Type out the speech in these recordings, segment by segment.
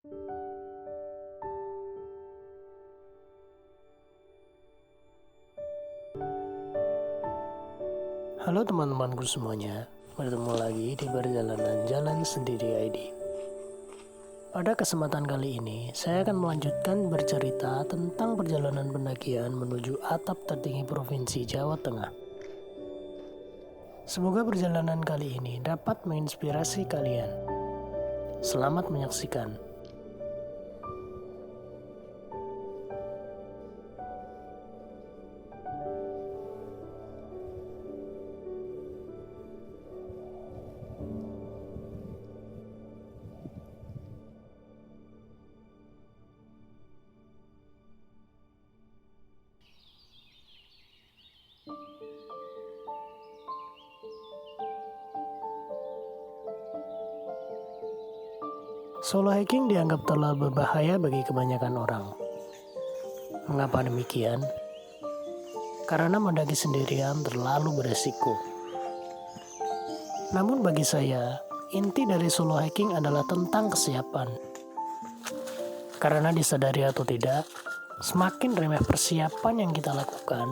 Halo teman-temanku semuanya, bertemu lagi di Perjalanan Jalan Sendiri ID. Pada kesempatan kali ini, saya akan melanjutkan bercerita tentang perjalanan pendakian menuju atap tertinggi Provinsi Jawa Tengah. Semoga perjalanan kali ini dapat menginspirasi kalian. Selamat menyaksikan. Solo hiking dianggap terlalu berbahaya bagi kebanyakan orang. Mengapa demikian? Karena mendaki sendirian terlalu beresiko. Namun bagi saya, inti dari solo hiking adalah tentang kesiapan. Karena disadari atau tidak, semakin remeh persiapan yang kita lakukan,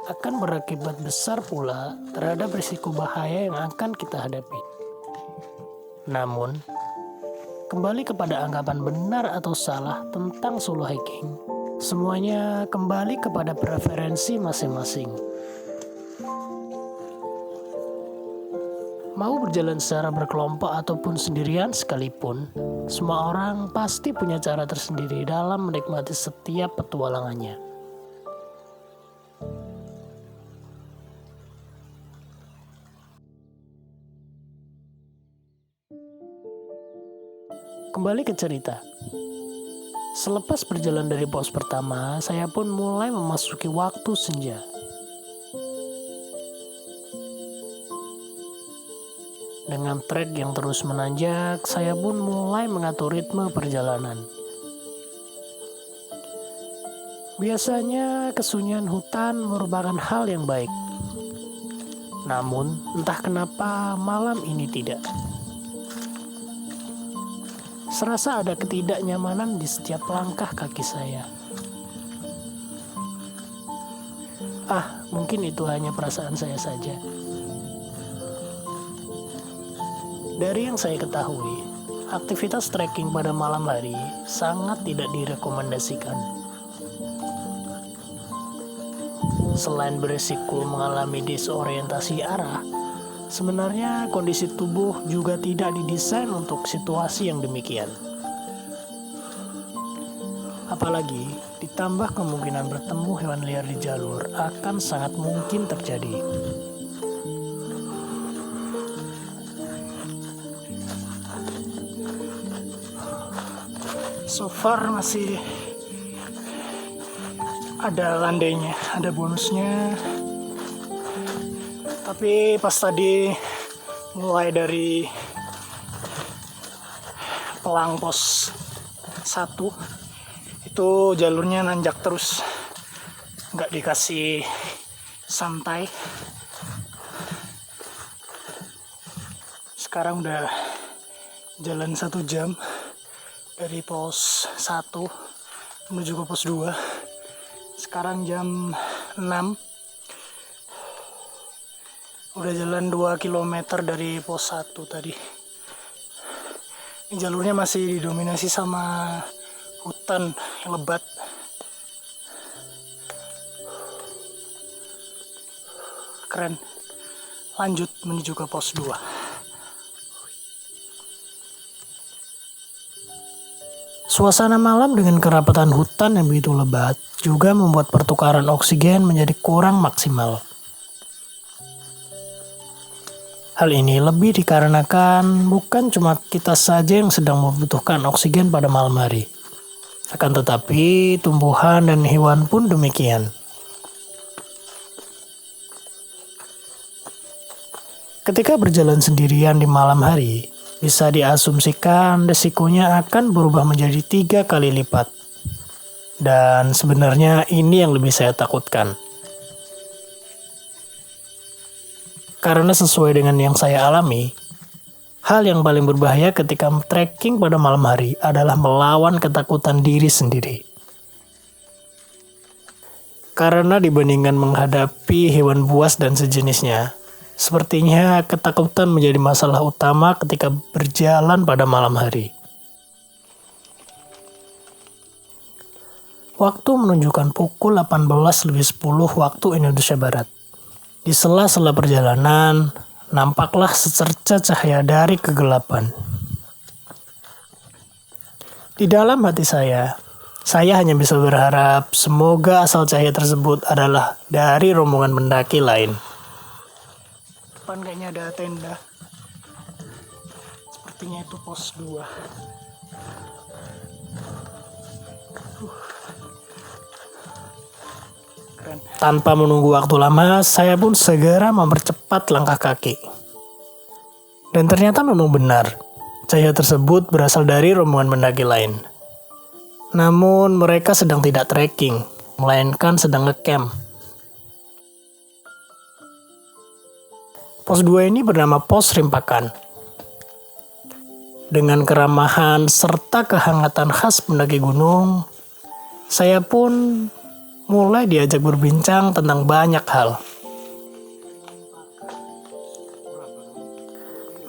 akan berakibat besar pula terhadap risiko bahaya yang akan kita hadapi. Namun, kembali kepada anggapan benar atau salah tentang solo hiking, semuanya kembali kepada preferensi masing-masing. Mau berjalan secara berkelompok ataupun sendirian sekalipun, semua orang pasti punya cara tersendiri dalam menikmati setiap petualangannya. Kembali ke cerita. Selepas berjalan dari pos pertama, saya pun mulai memasuki waktu senja. Dengan trek yang terus menanjak, saya pun mulai mengatur ritme perjalanan. Biasanya kesunyian hutan merupakan hal yang baik. Namun, entah kenapa malam ini tidak. Serasa ada ketidaknyamanan di setiap langkah kaki saya. Mungkin itu hanya perasaan saya saja. Dari yang saya ketahui, aktivitas trekking pada malam hari sangat tidak direkomendasikan. Selain berisiko mengalami disorientasi arah, sebenarnya kondisi tubuh juga tidak didesain untuk situasi yang demikian. Apalagi ditambah kemungkinan bertemu hewan liar di jalur akan sangat mungkin terjadi. So far masih ada landainya, ada bonusnya. Tapi pas tadi mulai dari pelang pos 1 itu jalurnya nanjak terus, nggak dikasih santai. Sekarang udah jalan 1 jam dari pos 1 menuju ke pos 2. Sekarang jam 6. Udah jalan 2 km dari pos 1 tadi. Ini jalurnya masih didominasi sama hutan yang lebat. Keren. Lanjut menuju ke pos 2. Suasana malam dengan kerapatan hutan yang begitu lebat juga membuat pertukaran oksigen menjadi kurang maksimal. Hal ini lebih dikarenakan bukan cuma kita saja yang sedang membutuhkan oksigen pada malam hari. Akan tetapi tumbuhan dan hewan pun demikian. Ketika berjalan sendirian di malam hari, bisa diasumsikan resikonya akan berubah menjadi 3 kali lipat. Dan sebenarnya ini yang lebih saya takutkan. Karena sesuai dengan yang saya alami, Hal yang paling berbahaya ketika trekking pada malam hari adalah melawan ketakutan diri sendiri. Karena dibandingkan menghadapi hewan buas dan sejenisnya, sepertinya ketakutan menjadi masalah utama ketika berjalan pada malam hari. Waktu menunjukkan pukul 18.10 waktu Indonesia Barat. Di sela-sela perjalanan, nampaklah secerca cahaya dari kegelapan. Di dalam hati saya hanya bisa berharap semoga asal cahaya tersebut adalah dari rombongan pendaki lain. Depan kayaknya ada tenda. Sepertinya itu pos 2. Tanpa menunggu waktu lama, saya pun segera mempercepat langkah kaki. Dan ternyata memang benar, cahaya tersebut berasal dari rombongan pendaki lain. Namun mereka sedang tidak trekking, melainkan sedang ngecamp. Pos 2 ini bernama Pos Rimpakan. Dengan keramahan serta kehangatan khas pendaki gunung, saya pun mulai diajak berbincang tentang banyak hal.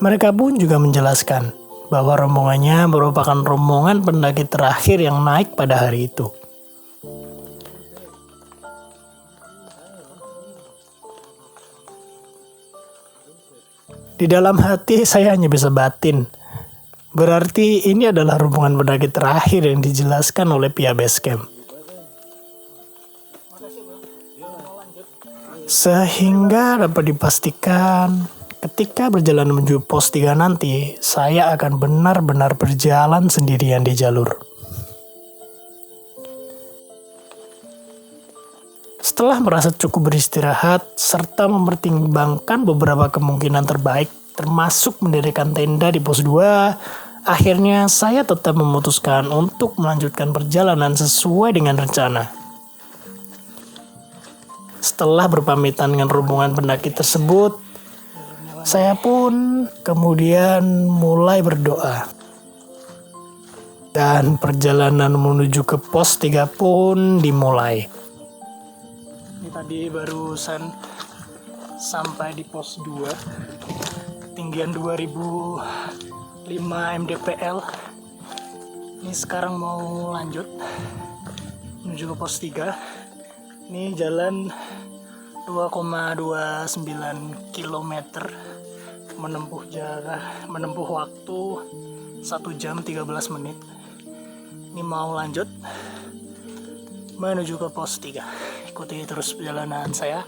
Mereka pun juga menjelaskan bahwa rombongannya merupakan rombongan pendaki terakhir yang naik pada hari itu. Di dalam hati saya hanya bisa batin. Berarti ini adalah rombongan pendaki terakhir yang dijelaskan oleh pihak base camp. Sehingga dapat dipastikan ketika berjalan menuju pos 3 nanti, saya akan benar-benar berjalan sendirian di jalur. Setelah merasa cukup beristirahat, serta mempertimbangkan beberapa kemungkinan terbaik, termasuk mendirikan tenda di pos 2, akhirnya saya tetap memutuskan untuk melanjutkan perjalanan sesuai dengan rencana. Setelah berpamitan dengan rombongan pendaki tersebut, saya pun kemudian mulai berdoa. Dan perjalanan menuju ke pos 3 pun dimulai. Ini tadi barusan sampai di pos 2, ketinggian 2005 mdpl. Ini sekarang mau lanjut menuju ke pos 3. Ini jalan 2,29 km, menempuh waktu 1 jam 13 menit. Ini mau lanjut menuju ke pos 3. Ikuti terus perjalanan saya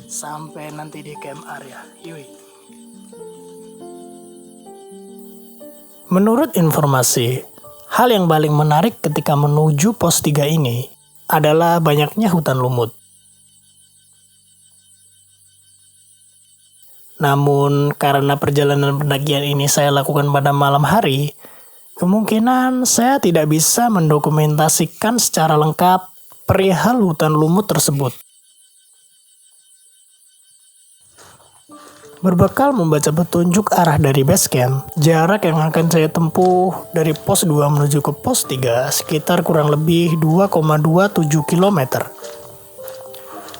sampai nanti di camp area. Yui. Menurut informasi, hal yang paling menarik ketika menuju pos 3 ini adalah banyaknya hutan lumut. Namun karena perjalanan pendakian ini saya lakukan pada malam hari, kemungkinan saya tidak bisa mendokumentasikan secara lengkap perihal hutan lumut tersebut. Berbekal membaca petunjuk arah dari base camp, jarak yang akan saya tempuh dari pos 2 menuju ke pos 3 sekitar kurang lebih 2,27 km.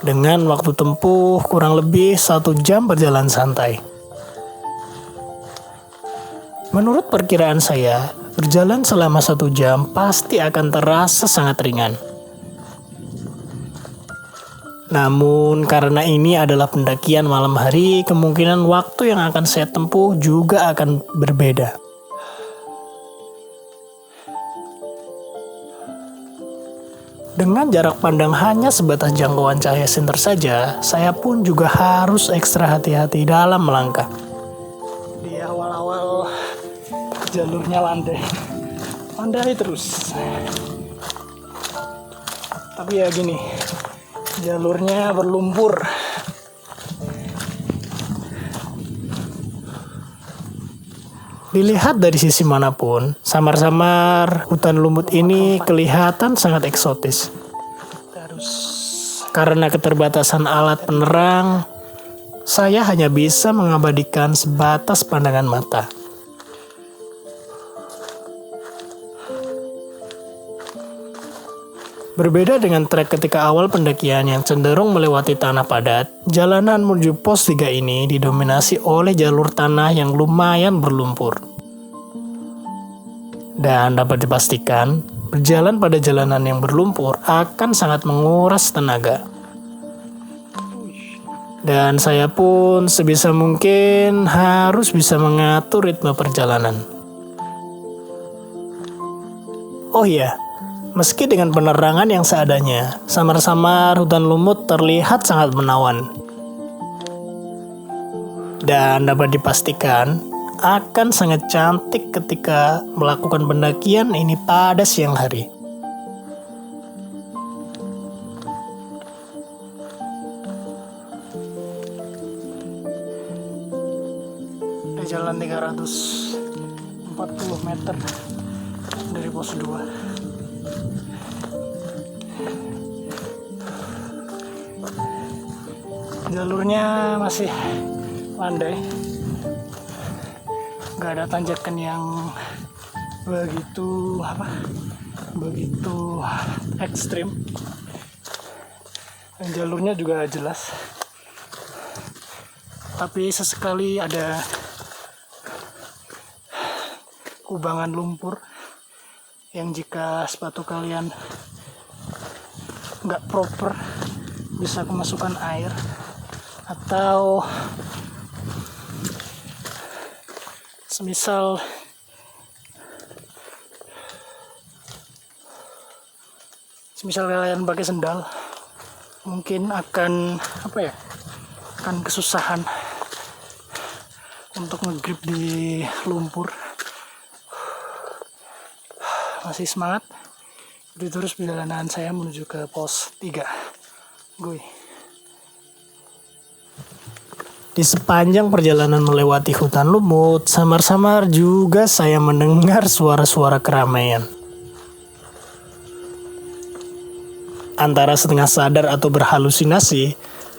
Dengan waktu tempuh kurang lebih 1 jam berjalan santai. Menurut perkiraan saya, berjalan selama 1 jam pasti akan terasa sangat ringan. Namun karena ini adalah pendakian malam hari, kemungkinan waktu yang akan saya tempuh juga akan berbeda. Dengan jarak pandang hanya sebatas jangkauan cahaya senter saja, saya pun juga harus ekstra hati-hati dalam melangkah. Di awal-awal jalurnya landai terus. Tapi ya gini, jalurnya berlumpur. Dilihat dari sisi manapun, samar-samar hutan lumut ini kelihatan sangat eksotis. Karena keterbatasan alat penerang, saya hanya bisa mengabadikan sebatas pandangan mata. Berbeda dengan trek ketika awal pendakian yang cenderung melewati tanah padat, jalanan menuju pos 3 ini didominasi oleh jalur tanah yang lumayan berlumpur. Dan dapat dipastikan, berjalan pada jalanan yang berlumpur akan sangat menguras tenaga. Dan saya pun sebisa mungkin harus bisa mengatur ritme perjalanan. Oh iya, meski dengan penerangan yang seadanya, samar-samar hutan lumut terlihat sangat menawan. Dan dapat dipastikan akan sangat cantik ketika melakukan pendakian ini pada siang hari. Jalan 340 meter dari pos 2. Jalurnya masih landai, nggak ada tanjakan yang begitu ekstrim, dan jalurnya juga jelas, tapi sesekali ada kubangan lumpur yang jika sepatu kalian nggak proper bisa kemasukan air, atau semisal kalian pakai sendal, mungkin akan kesusahan untuk ngegrip di lumpur. Masih semangat, terus perjalanan saya menuju ke pos 3. Gue di sepanjang perjalanan melewati hutan lumut, samar-samar juga saya mendengar suara-suara keramaian. Antara setengah sadar atau berhalusinasi,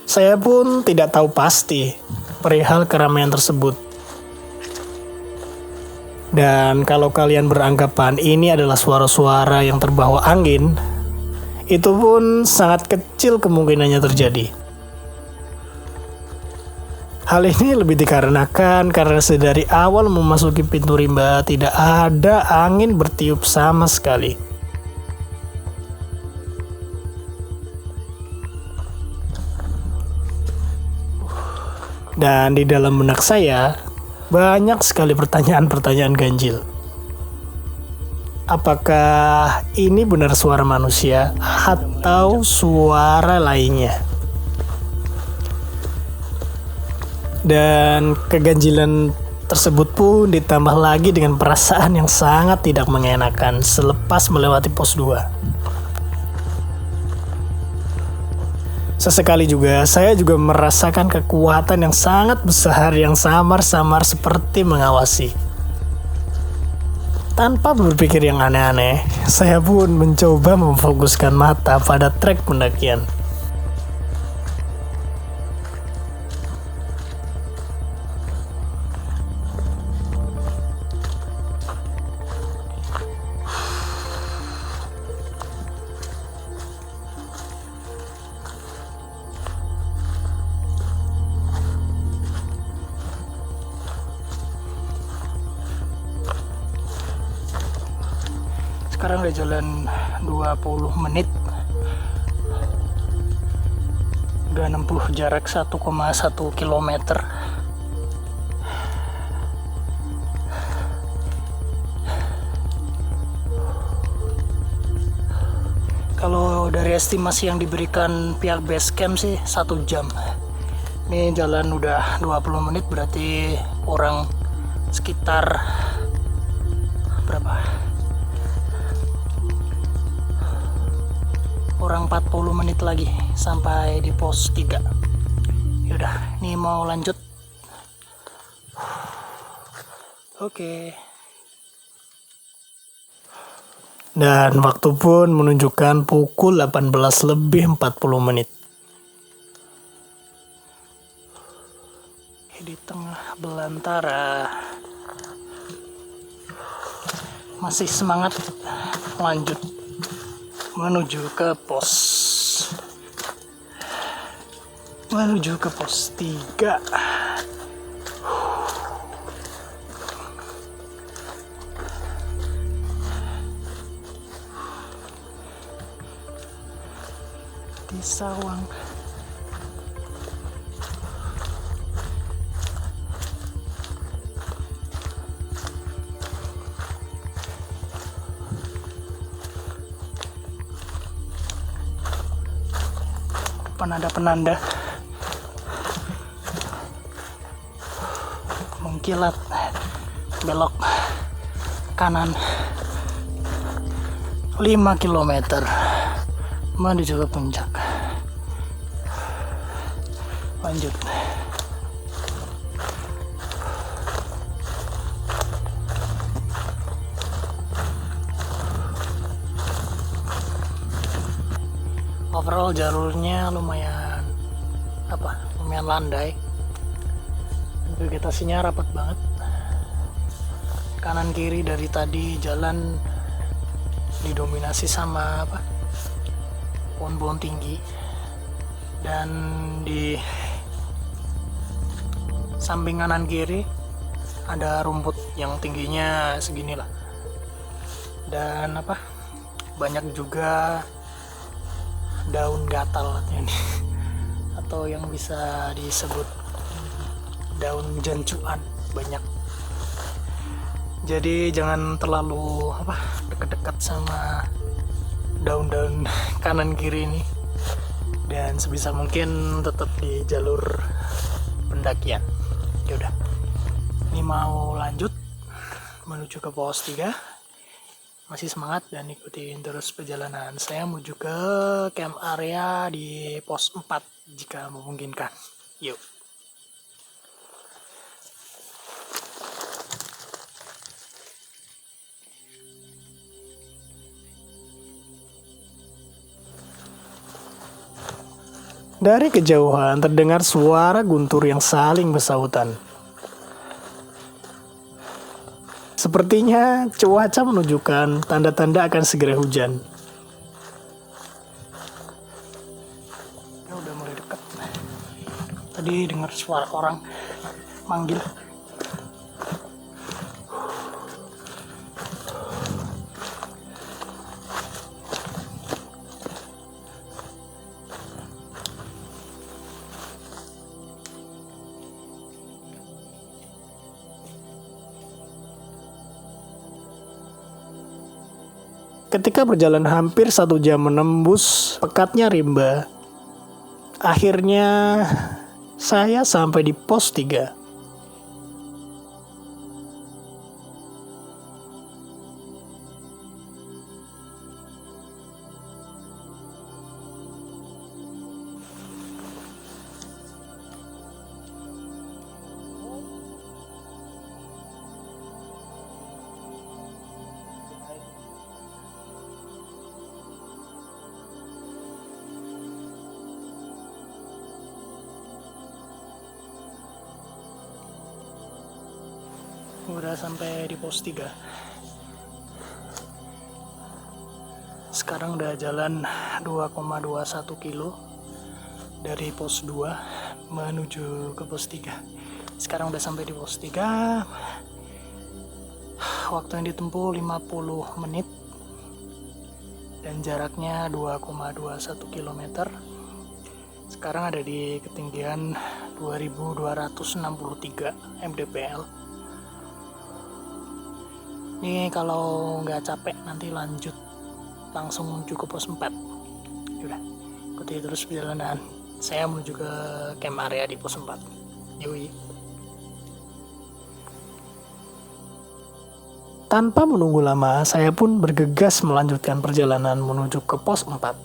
saya pun tidak tahu pasti perihal keramaian tersebut. Dan kalau kalian beranggapan ini adalah suara-suara yang terbawa angin, itu pun sangat kecil kemungkinannya terjadi. Hal ini lebih dikarenakan karena sedari awal memasuki pintu rimba tidak ada angin bertiup sama sekali. Dan di dalam benak saya banyak sekali pertanyaan-pertanyaan ganjil. Apakah ini benar suara manusia atau suara lainnya? Dan keganjilan tersebut pun ditambah lagi dengan perasaan yang sangat tidak mengenakan selepas melewati pos 2. Sesekali juga saya juga merasakan kekuatan yang sangat besar yang samar-samar seperti mengawasi. Tanpa berpikir yang aneh-aneh, saya pun mencoba memfokuskan mata pada trek pendakian. Sekarang udah jalan 20 menit, udah 60 jarak 1,1 km. Kalau dari estimasi yang diberikan pihak base camp sih 1 jam. Ini jalan udah 20 menit, berarti kurang sekitar berapa? Kurang 40 menit lagi sampai di pos 3. Yaudah, ini mau lanjut. Oke. Dan waktu pun menunjukkan pukul 18 lebih 40 menit. Di tengah belantara. Masih semangat lanjut. menuju ke pos 3. Di Sawang. Penanda-penanda mengkilat, belok kanan 5 km menuju ke puncak. Lanjut. Overall jalurnya lumayan landai. Vegetasinya rapat banget. Kanan kiri dari tadi jalan didominasi sama pohon-pohon tinggi, dan di samping kanan kiri ada rumput yang tingginya segini lah, dan banyak juga daun gatal atau yang bisa disebut daun jancuan banyak. Jadi jangan terlalu dekat-dekat sama daun-daun kanan kiri ini, dan sebisa mungkin tetap di jalur pendakian. Ya udah, ini mau lanjut menuju ke pos 3. Masih semangat dan ikutin terus perjalanan saya menuju ke camp area di pos 4 jika memungkinkan. Yuk. Dari kejauhan terdengar suara guntur yang saling bersahutan. Sepertinya cuaca menunjukkan tanda-tanda akan segera hujan. Ya udah mulai dekat. Tadi dengar suara orang manggil. Ketika berjalan hampir 1 jam menembus pekatnya rimba, akhirnya saya sampai di pos 3. Udah sampai di pos 3. Sekarang udah jalan 2,21 kilo dari pos 2 menuju ke pos 3. Sekarang udah sampai di pos 3. Waktu yang ditempuh 50 menit dan jaraknya 2,21 km. Sekarang ada di ketinggian 2263 mdpl. Ini kalau nggak capek nanti lanjut langsung menuju ke pos 4. Yaudah, ikuti terus perjalanan saya menuju ke camp area di pos 4. Yui. Tanpa menunggu lama, saya pun bergegas melanjutkan perjalanan menuju ke pos 4.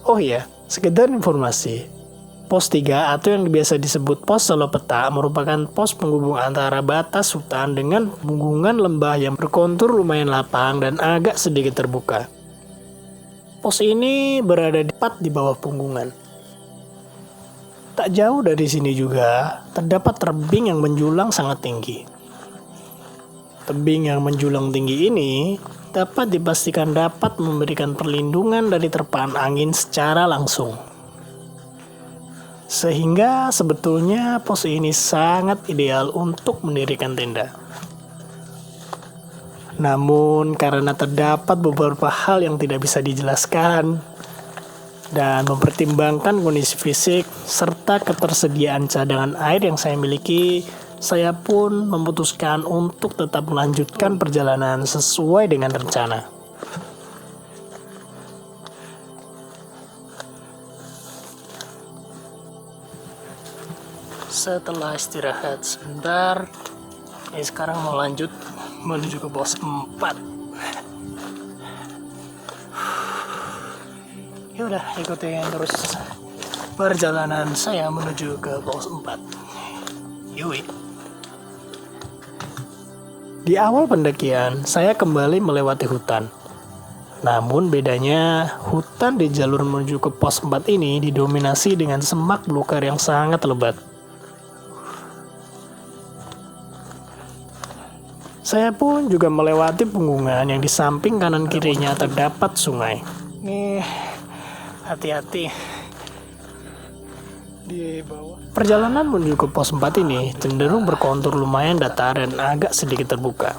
Oh iya, sekedar informasi. Pos 3 atau yang biasa disebut pos Solo Peta merupakan pos penghubung antara batas hutan dengan punggungan lembah yang berkontur lumayan lapang dan agak sedikit terbuka. Pos ini berada tepat di bawah punggungan. Tak jauh dari sini juga terdapat tebing yang menjulang sangat tinggi. Tebing yang menjulang tinggi ini dapat dipastikan dapat memberikan perlindungan dari terpaan angin secara langsung. Sehingga sebetulnya pos ini sangat ideal untuk mendirikan tenda. Namun karena terdapat beberapa hal yang tidak bisa dijelaskan dan mempertimbangkan kondisi fisik serta ketersediaan cadangan air yang saya miliki, saya pun memutuskan untuk tetap melanjutkan perjalanan sesuai dengan rencana. Setelah istirahat sebentar, sekarang mau lanjut menuju ke pos 4. Yaudah, ikutin terus perjalanan saya menuju ke pos 4. Yui. Di awal pendakian, saya kembali melewati hutan. Namun bedanya, hutan di jalur menuju ke pos 4 ini didominasi dengan semak belukar yang sangat lebat. Saya pun juga melewati punggungan yang di samping kanan kirinya terdapat sungai. Hati-hati di bawah. Perjalanan menuju ke pos 4 ini cenderung berkontur lumayan datar dan agak sedikit terbuka.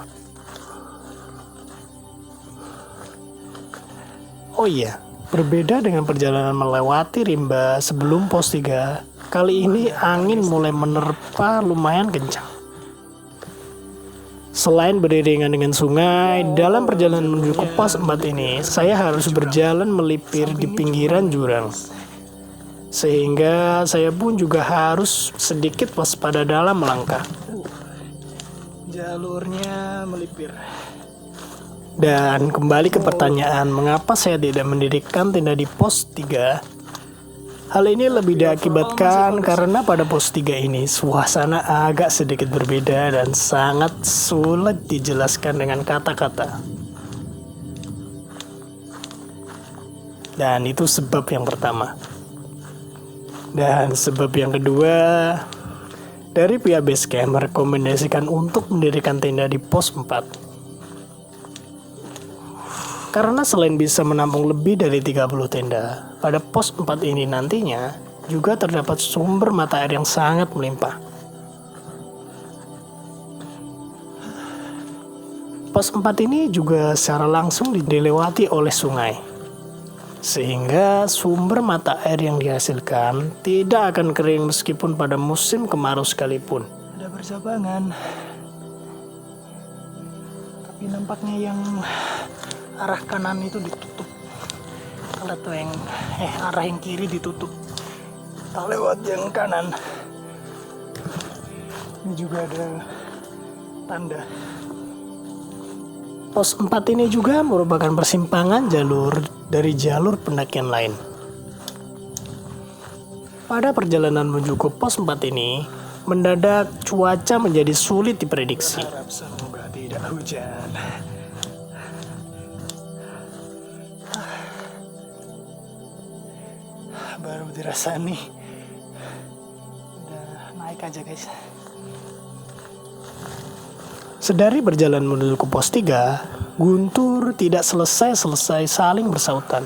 Oh iya, berbeda dengan perjalanan melewati rimba sebelum pos 3, kali ini angin mulai menerpa lumayan kencang. Selain beriringan dengan sungai, dalam perjalanan menuju ke pos 4 ini, saya harus berjalan melipir di pinggiran jurang. Sehingga saya pun juga harus sedikit waspada dalam melangkah. Jalurnya melipir. Dan kembali ke pertanyaan, mengapa saya tidak mendirikan tenda di pos 3? Hal ini lebih diakibatkan karena pada pos 3 ini suasana agak sedikit berbeda dan sangat sulit dijelaskan dengan kata-kata. Dan itu sebab yang pertama. Dan sebab yang kedua, dari pihak base camp merekomendasikan untuk mendirikan tenda di pos 4. Karena selain bisa menampung lebih dari 30 tenda, pada pos 4 ini nantinya juga terdapat sumber mata air yang sangat melimpah. Pos 4 ini juga secara langsung dilewati oleh sungai. Sehingga sumber mata air yang dihasilkan tidak akan kering meskipun pada musim kemarau sekalipun. Ada bersabangan. Tapi nampaknya yang arah kanan itu ditutup. Kalau tuh yang arah yang kiri ditutup. Tak lewat yang kanan. Ini juga ada tanda. Pos 4 ini juga merupakan persimpangan jalur dari jalur pendakian lain. Pada perjalanan menuju ke pos 4 ini, mendadak cuaca menjadi sulit diprediksi. Berharap semoga tidak hujan. Baru dirasa nih. Udah naik aja guys. Sedari berjalan menuju ke pos 3, Guntur tidak selesai saling bersautan.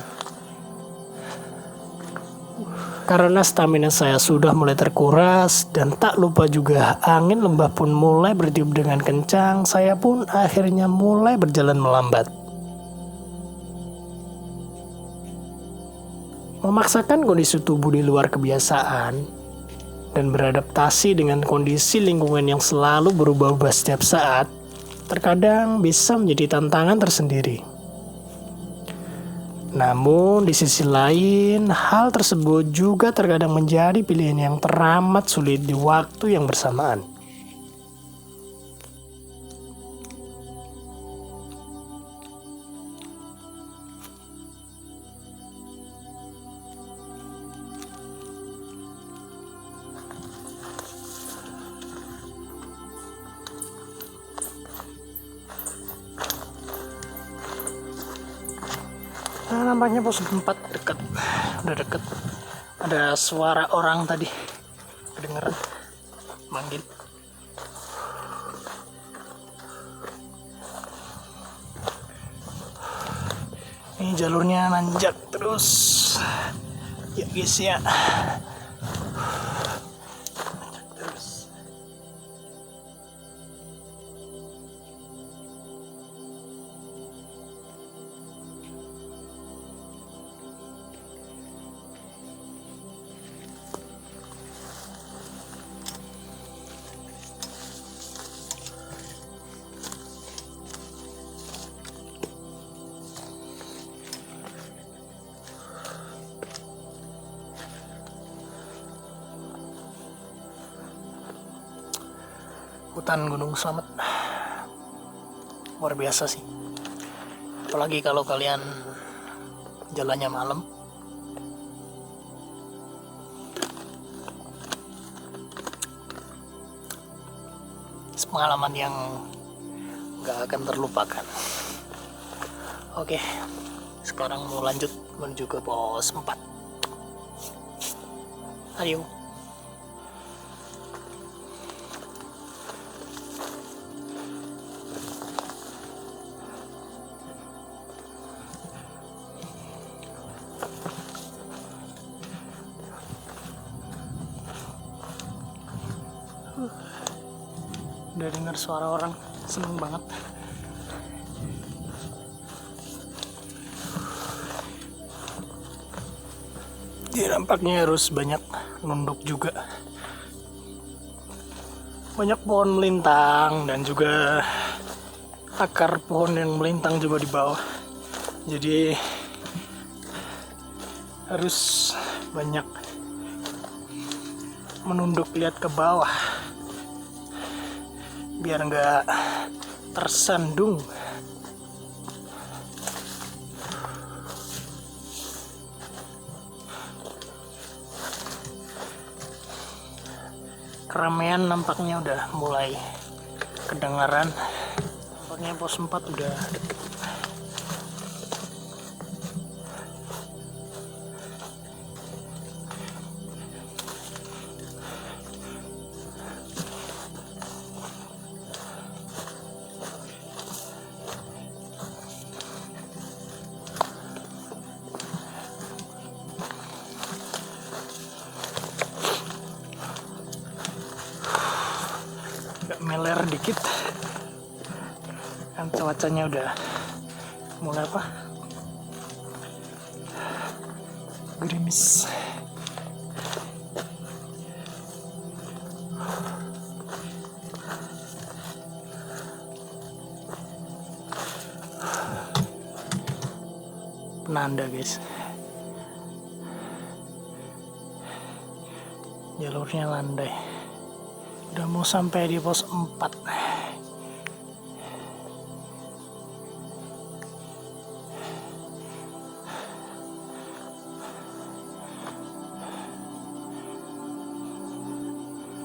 Karena stamina saya sudah mulai terkuras dan tak lupa juga angin lembah pun mulai bertiup dengan kencang, saya pun akhirnya mulai berjalan melambat. Memaksakan kondisi tubuh di luar kebiasaan dan beradaptasi dengan kondisi lingkungan yang selalu berubah-ubah setiap saat, terkadang bisa menjadi tantangan tersendiri. Namun di sisi lain, hal tersebut juga terkadang menjadi pilihan yang teramat sulit di waktu yang bersamaan. Nah, nampaknya pos 4 dekat, udah deket. Ada suara orang tadi, kedengeran manggil. Ini jalurnya nanjak terus ya guys ya. Hutan Gunung Slamet luar biasa sih, apalagi kalau kalian jalannya malam. Pengalaman yang gak akan terlupakan. Oke, sekarang mau lanjut menuju ke pos 4. Ayo. Udah dengar suara orang, seneng banget. Jadi nampaknya harus banyak nunduk juga. Banyak pohon melintang dan juga akar pohon yang melintang juga di bawah. Jadi harus banyak menunduk lihat ke bawah biar nggak tersandung. Keramaian nampaknya udah mulai kedengaran. Nampaknya pos 4 udah deket. Agak meler dikit kan, cuacanya udah mulai gerimis. Penanda guys, jalurnya landai. Udah mau sampai di pos 4.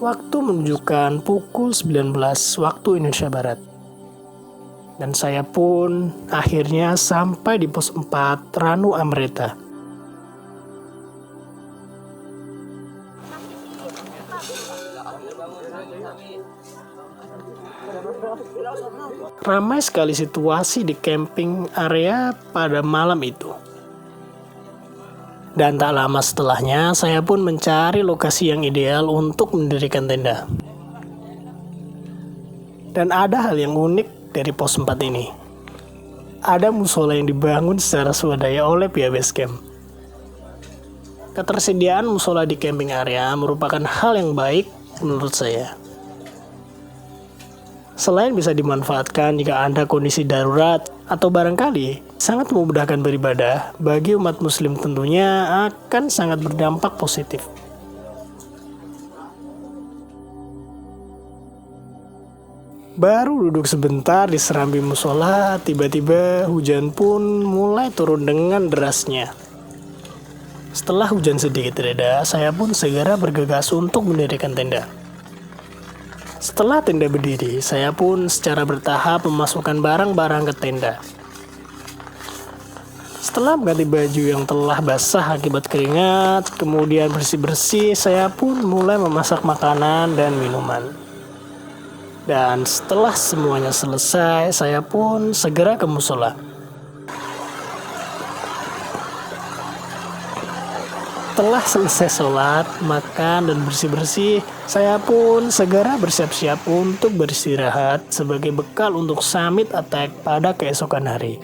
Waktu menunjukkan pukul 19 waktu Indonesia Barat. Dan saya pun akhirnya sampai di pos 4 Ranu Amreta. Ramai sekali situasi di camping area pada malam itu. Dan tak lama setelahnya, saya pun mencari lokasi yang ideal untuk mendirikan tenda. Dan ada hal yang unik dari pos 4 ini. Ada musola yang dibangun secara swadaya oleh pihak base camp. Ketersediaan musola di camping area merupakan hal yang baik menurut saya. Selain bisa dimanfaatkan jika Anda kondisi darurat atau barangkali sangat memudahkan beribadah, bagi umat muslim tentunya akan sangat berdampak positif. Baru duduk sebentar di serambi musola, tiba-tiba hujan pun mulai turun dengan derasnya. Setelah hujan sedikit reda, saya pun segera bergegas untuk mendirikan tenda. Setelah tenda berdiri, saya pun secara bertahap memasukkan barang-barang ke tenda. Setelah mengganti baju yang telah basah akibat keringat, kemudian bersih-bersih, saya pun mulai memasak makanan dan minuman. Dan setelah semuanya selesai, saya pun segera ke musola. Setelah selesai sholat, makan, dan bersih-bersih, saya pun segera bersiap-siap untuk beristirahat sebagai bekal untuk summit attack pada keesokan hari.